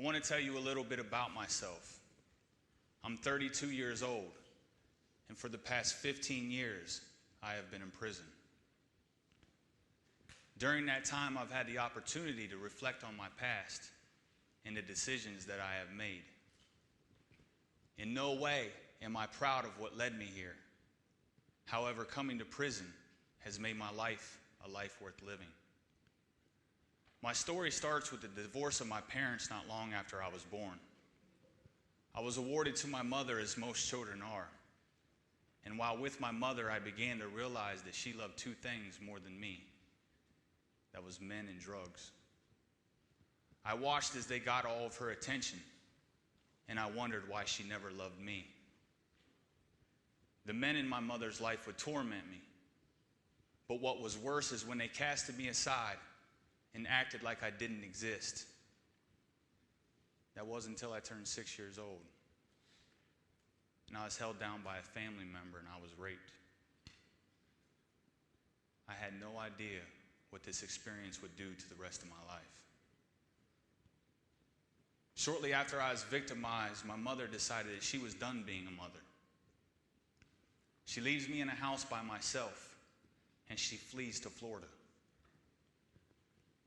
want to tell you a little bit about myself. I'm 32 years old, and for the past 15 years, I have been in prison. During that time, I've had the opportunity to reflect on my past and the decisions that I have made. In no way am I proud of what led me here. However, coming to prison has made my life a life worth living. My story starts with the divorce of my parents not long after I was born. I was awarded to my mother as most children are. And while with my mother, I began to realize that she loved two things more than me. That was men and drugs. I watched as they got all of her attention, and I wondered why she never loved me. The men in my mother's life would torment me. But what was worse is when they casted me aside and acted like I didn't exist. That wasn't until I turned 6 years old. And I was held down by a family member and I was raped. I had no idea what this experience would do to the rest of my life. Shortly after I was victimized, my mother decided that she was done being a mother. She leaves me in a house by myself and she flees to Florida.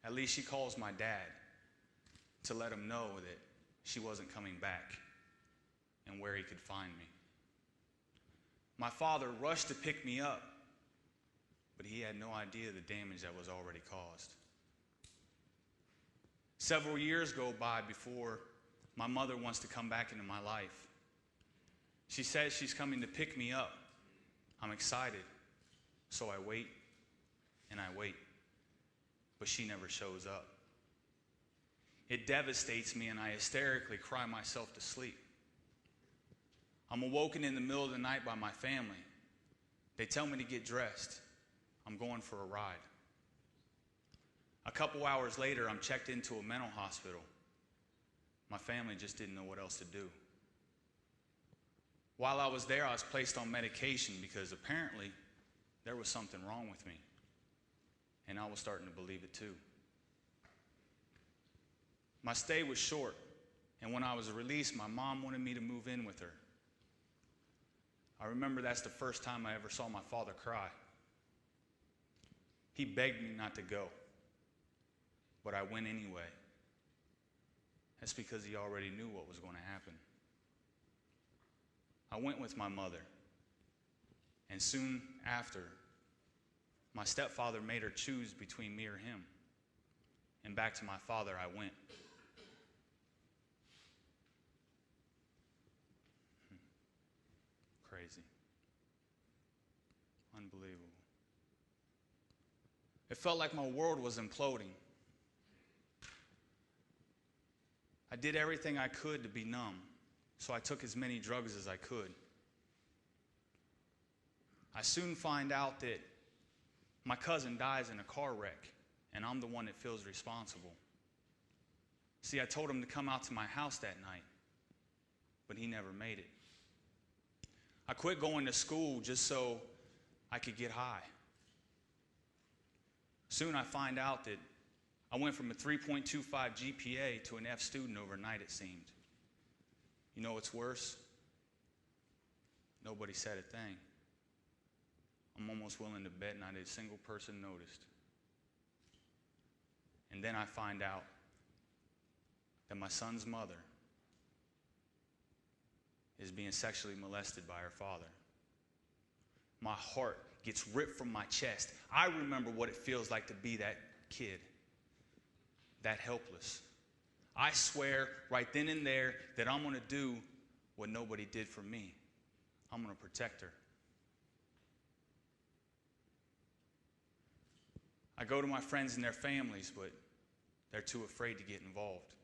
At least she calls my dad to let him know that she wasn't coming back and where he could find me. My father rushed to pick me up, but he had no idea the damage that was already caused. Several years go by before my mother wants to come back into my life. She says she's coming to pick me up. I'm excited, so I wait and I wait, but she never shows up. It devastates me and I hysterically cry myself to sleep. I'm awoken in the middle of the night by my family. They tell me to get dressed. I'm going for a ride. A couple hours later, I'm checked into a mental hospital. My family just didn't know what else to do. While I was there, I was placed on medication because apparently there was something wrong with me. And I was starting to believe it too. My stay was short, and when I was released, my mom wanted me to move in with her. I remember that's the first time I ever saw my father cry. He begged me not to go, but I went anyway. That's because he already knew what was going to happen. I went with my mother, and soon after, my stepfather made her choose between me or him. And back to my father I went. Crazy. Unbelievable. It felt like my world was imploding. I did everything I could to be numb, so I took as many drugs as I could. I soon find out that my cousin dies in a car wreck, and I'm the one that feels responsible. See, I told him to come out to my house that night, but he never made it. I quit going to school just so I could get high. Soon I find out that I went from a 3.25 GPA to an F student overnight, it seemed. You know what's worse? Nobody said a thing. I'm almost willing to bet not a single person noticed. And then I find out that my son's mother is being sexually molested by her father. My heart gets ripped from my chest. I remember what it feels like to be that kid, that helpless. I swear right then and there that I'm going to do what nobody did for me. I'm going to protect her. I go to my friends and their families, but they're too afraid to get involved.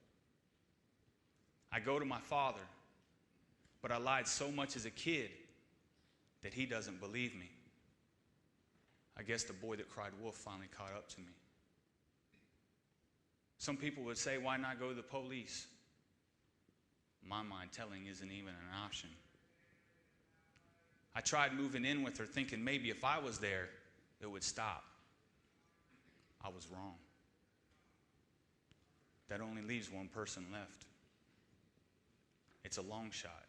I go to my father, but I lied so much as a kid that he doesn't believe me. I guess the boy that cried wolf finally caught up to me. Some people would say, why not go to the police? In my mind, telling isn't even an option. I tried moving in with her thinking maybe if I was there, it would stop. I was wrong. That only leaves one person left. It's a long shot,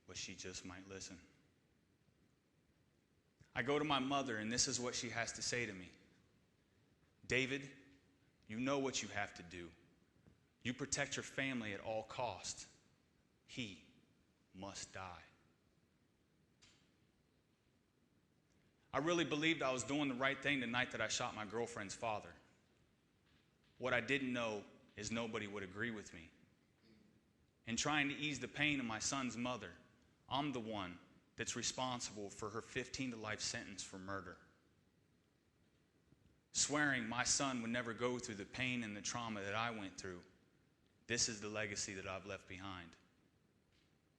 but she just might listen. I go to my mother, and this is what she has to say to me. David, you know what you have to do. You protect your family at all cost. He must die. I really believed I was doing the right thing the night that I shot my girlfriend's father. What I didn't know is nobody would agree with me. In trying to ease the pain of my son's mother, I'm the one that's responsible for her 15 to life sentence for murder. Swearing my son would never go through the pain and the trauma that I went through, this is the legacy that I've left behind.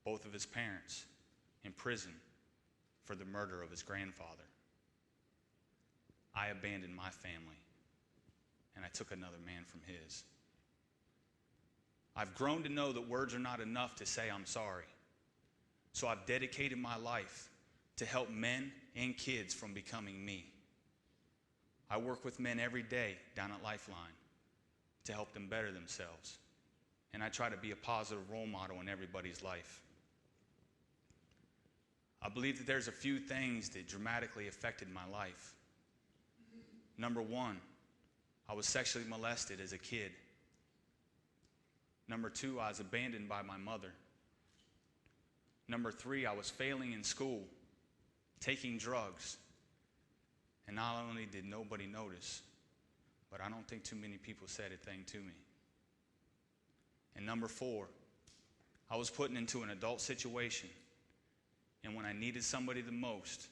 Both of his parents in prison for the murder of his grandfather. I abandoned my family, and I took another man from his. I've grown to know that words are not enough to say I'm sorry. So I've dedicated my life to help men and kids from becoming me. I work with men every day down at Lifeline to help them better themselves. And I try to be a positive role model in everybody's life. I believe that there's a few things that dramatically affected my life. Number one, I was sexually molested as a kid. Number two, I was abandoned by my mother. Number three, I was failing in school, taking drugs. And not only did nobody notice, but I don't think too many people said a thing to me. And number four, I was put into an adult situation. And when I needed somebody the most,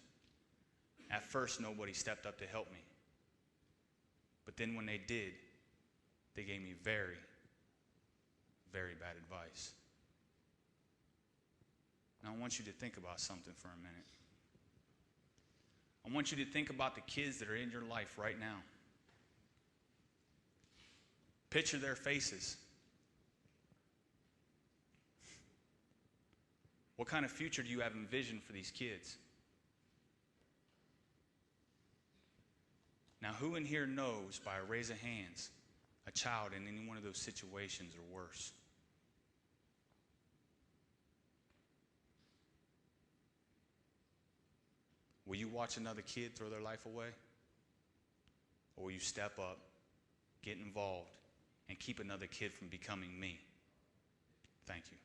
at first nobody stepped up to help me. But then when they did, they gave me very, very bad advice. Now I want you to think about something for a minute. I want you to think about the kids that are in your life right now. Picture their faces. What kind of future do you have envisioned for these kids? Now, who in here knows, by a raise of hands, a child in any one of those situations or worse? Will you watch another kid throw their life away? Or will you step up, get involved, and keep another kid from becoming me? Thank you.